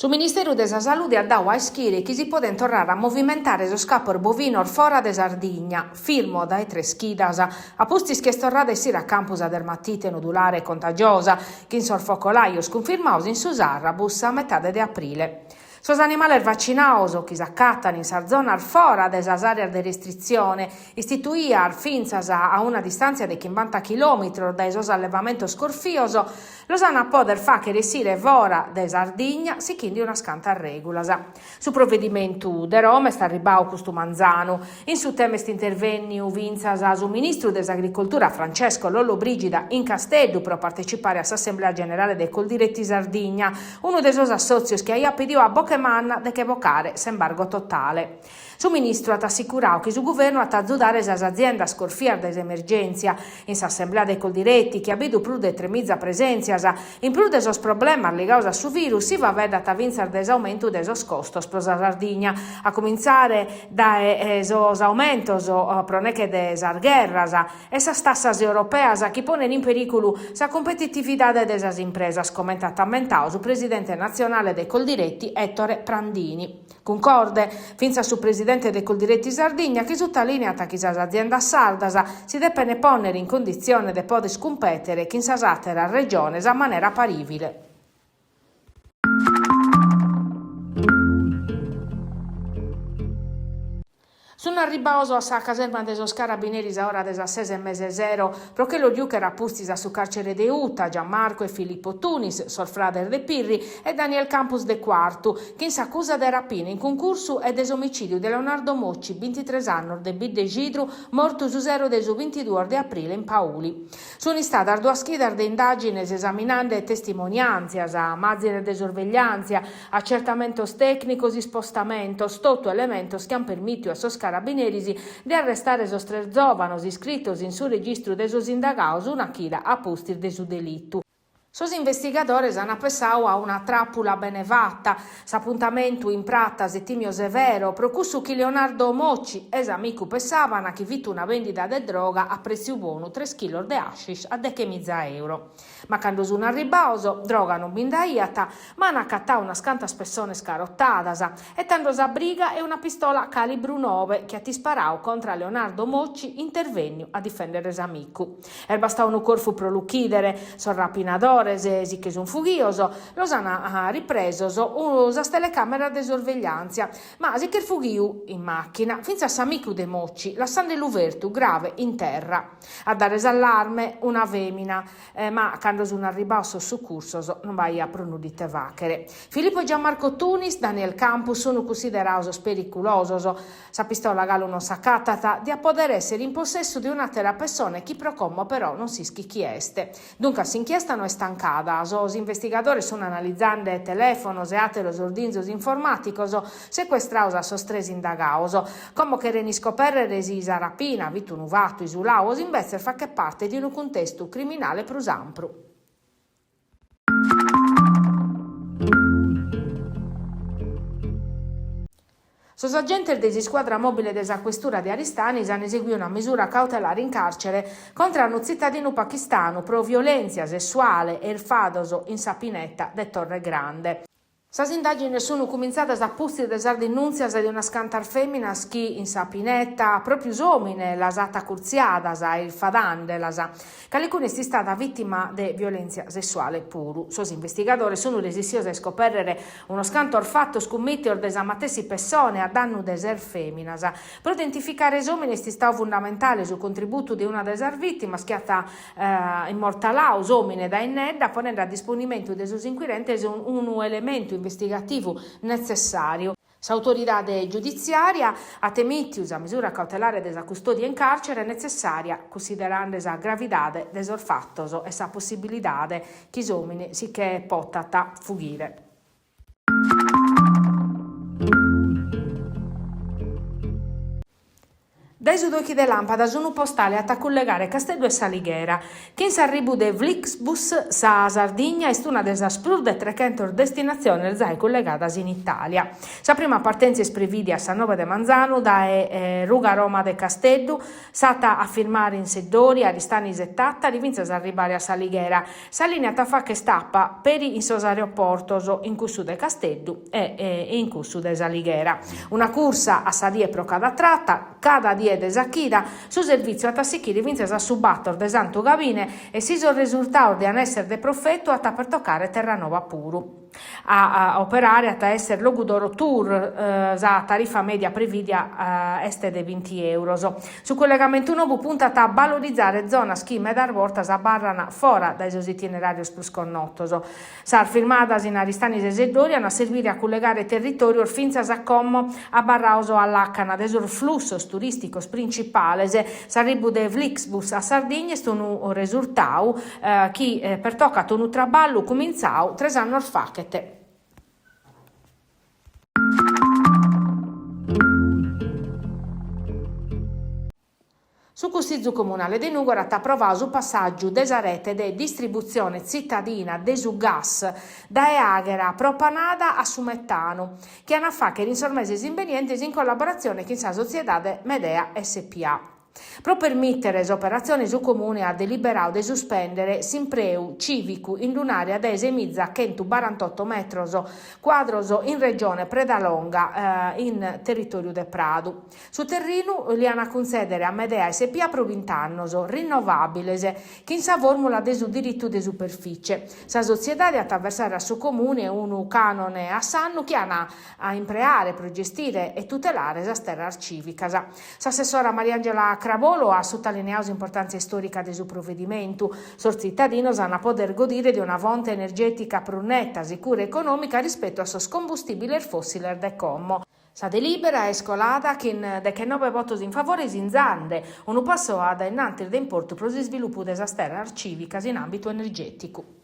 Su Ministero della Salute ha dato a ischire che si può tornare a movimentare lo scappo bovino fuori da Sardegna, firmo dai tre schidas, a posti che storrada essere a campus a dermatite nodulare e contagiosa, che in sorfocolaio sconfirmaus in Susarrabus a metà di aprile. Sos animali vaccinados che si accattano in Sarzona fora delle aree di restrizione, istituia finzas a una distanza di 50 km dai sos allevamento scorfioso, los hanno a poter fare che resire fora da Sardegna si quindi una scanta regola. Su provvedimento de Roma sta arribao questo Manzano, in su tema interventi vinzas su ministro dell'agricoltura Francesco Lollobrigida in Castello per partecipare all'Assemblea Generale dei Coldiretti Sardegna, uno dei suoi associ che ha pedito a bocca manna de che evocare s'embargo totale. Su ministro ha assicurato che su governo ha azzudare le aziende a scorfiare dell'emergenza in s'assemblea dei coldiretti che ha veduto più di 3.000 presenze in più dei problemi legati a su virus si va a vedere a vincere dell'aumento dei costos per la Sardegna a cominciare dai aumenti proneche delle guerras e sa tassas europeas che pongono in pericolo la competitività delle imprese commentata su presidente nazionale dei coldiretti Ettore Prandini. Concorde finza su presidente dei Coldiretti Sardegna che sottolinea che le aziende sardas si devono ponere in condizione di poter scompetere che in sasatera regione a maniera paribile. Sono arribato a caserma dei carabinieri a ora della 6:00 perché lo diu che era pustisa su carcere de Uta, Gianmarco e Filippo Tunis, Solfrader de Pirri e Daniel Campus de Quartu, che in s'accusa de rapina in concorso e desomicidio di Leonardo Mocci, 23 anni, de Bidde Gidru, morto su 22 di aprile in Pauli. Sono stata a schidar de indagini esaminando testimonianze, a mazzine de sorveglianza, accertamentos tecnicos e spostamentos, tutto elementos che han permesso a sos carabinieri di arrestare esos tres giovanos iscritos in su registro de sos indagados una chila a postir de su delitto. Sos investigadores hanno pensato a una trappola benefatta, s'appuntamento in Pratta Settimio Severo, procussu che Leonardo Mocci, esamico pensavano che visto una vendita di droga a prezzo buono 3 kg di hashish a €10.000. Ma quando sono arribato, droga non bindaiata, ma hanno accattato una scanta spessone scarottadas e tanto sa briga e una pistola calibro 9 che ha sparato contro Leonardo Mocci intervenni a difendere esamico. E bastava un corpo pro lucchidere, sul rapinador sì che sono fughioso, los hanno ripreso usa telecamera di sorveglianza, ma sì che il fughio in macchina, finza s'amico de Mocci, lasciando l'uverto grave in terra. A dare allarme una femmina, ma quando sono arrivato al soccorso non vai a pronudite vachere. Filippo Gianmarco Tunis, Daniel Campus sono considerati pericolosi, sa pistola galo non s'accattata di a poter essere in possesso di un'altra persona che procommo però non si schicchieste. Dunque s'inchiesta non è stancada, os investigatori sono analizzando telefonos e altros ordinzos informaticos sequestrados a sos tres indagados, come che reni scoperre si rapina, vitu nuvato, isulaos, invece fa che parte di un contesto criminale plus ampro. Sos agenti della squadra mobile della questura di Aristani hanno eseguito una misura cautelare in carcere contro un cittadino pakistano pro violenza sessuale e fadoso in Sapinetta de Torre Grande. Sas indagini sono cominciate a posti delle denunzias di una scantar femmina che in Sapinetta, proprio uomini, las ha curziadas e il fadandelas, che alcune è stata vittima di violenza sessuale puru. Sos investigatori sono resistiosi a scoprire uno scantor fatto scommettere desa matessi persone a danno delle feminas. Per identificare i uomini è stato fondamentale sul contributo di una delle vittime che ha immortalato os uomini da innedda, ponendo a disponimento dei suoi inquirenti un elemento investigativo necessario. L'autorità giudiziaria ha temesso la misura cautelare della custodia in carcere necessaria, considerando la gravità del fatto e la possibilità che gli uomini si che possano fuggire. Dai sudochi de lampada sono postale a collegare Castello e Salighera. Chi in arribu de Flixbus sa Sardigna è una delle asprurde 300 destinazioni zai collegate in Italia. La prima partenza è prevista a Sanova de Manzano da Ruga Roma de Castello, stata a firmare in Seddori, Aristani 70, rivinza a arrivare a Salighera. Sa linea fa che stappa per in sos aeroportos in Cussu de Castello e in Cussu de Salighera. Una corsa a sadie pro cada tratta, cada die de Sacchida, su servizio a Tassichiri vinces a subattor de Santo Gavine e si sono risultato di essere de profetto a per toccare Terranova puru. A operare a essere logudoro tour a tariffa media previdia este de 20 euro. Su collegamento nuovo punta a valorizzare zona ski medar vortas a Barrana fora dai suoi itinerari plus connottos. Sar firmadas in Aristani e Seddori a servire a collegare territorio finzas a Commo a Barrauso all'Accana desur flussos turisticos principales s'arribu de Flixbus a Sardegna è un risultato chi per toccato un traballo cominciau 3 anni fa. Su Consiglio Comunale di Nugora ha approvato il passaggio della rete di distribuzione cittadina del gas da Eaghera propanada a Sumettano, che hanno fatto in sormesi inconvenienti in collaborazione con la società Medea SPA. Pro permettere le operazioni su comune ha deliberato di sospendere s'impreu civico in un'area de semizza 148 metri quadros in regione Predalonga in territorio de Prado. Su terreno li hanno concedere a Medea SPA provintannos rinnovabiles che in sa formula de su diritto de superficie. Sa società di attraversare a su comune un canone a sanno che hanno a impreare, progestire e tutelare la terra civica. S'assessora Mariangela Cravolo ha sottolineato l'importanza storica del suo provvedimento. Sor cittadinos hanno poter godere di una fonte energetica più netta, sicura e economica rispetto a sos combustibili fossili de Commo. Sa delibera è scolata che 9 voti in favore in Zande, un passo ad innanzi d'importo per lo sviluppo della terra civica in ambito energetico.